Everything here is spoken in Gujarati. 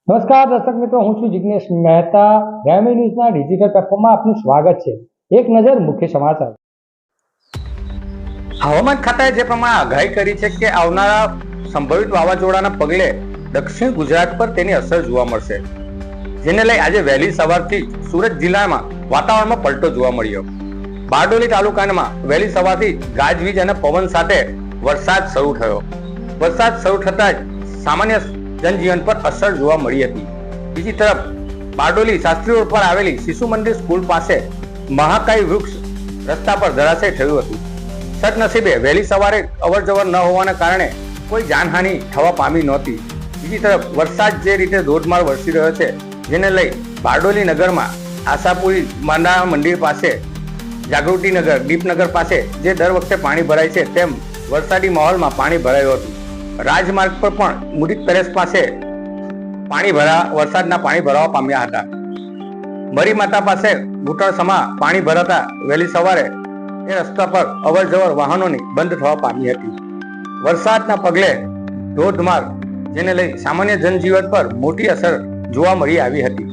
નમસ્કાર દર્શક મિત્રો, હું છું જિગ્નેશ મહેતા. ગ્રામી ન્યૂઝના ડિજિટલ પ્લેટફોર્મમાં આપનું સ્વાગત છે. એક નજર મુખ્ય સમાચાર. હવામાન ખાતાએ જે પ્રમાણે આગાહી કરી છે કે આવનારા સંભવિત વાવાઝોડાના પગલે દક્ષિણ ગુજરાત પર તેની અસર જોવા મળશે, જેને લઈ આજે વહેલી સવારથી સુરત જિલ્લામાં વાતાવરણમાં પલટો જોવા મળ્યો. બારડોલી તાલુકામાં વહેલી સવારથી ગાજવીજ અને પવન સાથે વરસાદ શરૂ થયો. વરસાદ શરૂ થતાં જ સામાન્ય જનજીવન પર અસર જોવા મળી હતી. બીજી તરફ બારડોલી શાસ્ત્રી રોડ પર આવેલી શિશુ મંદિર સ્કૂલ પાસે મહાકાય વૃક્ષ રસ્તા પર ધરાશય થયું હતું. સદનસીબે વહેલી સવારે અવરજવર ન હોવાને કારણે કોઈ જાનહાનિ થવા પામી નહોતી. બીજી તરફ વરસાદ જે રીતે ધોધમાર વરસી રહ્યો છે, જેને લઈ બારડોલી નગરમાં આશાપુરી માંડા મંદિર પાસે, જાગૃતિનગર, દીપનગર પાસે જે દર વખતે પાણી ભરાય છે, તેમ વરસાદી માહોલમાં પાણી ભરાયું હતું. રાજમાર્ગ પર પણ મુદિત પેલેસ પાસે વરસાદના પાણી ભરાવા પામ્યા હતા. મરી માતા પાસે ઘૂંટણસમા પાણી ભરાતા વહેલી સવારે એ રસ્તા પર અવરજવર વાહનોની બંધ થવા પામી હતી. વરસાદના પગલે ધોધમાર, જેને લઈ સામાન્ય જનજીવન પર મોટી અસર જોવા મળી આવી હતી.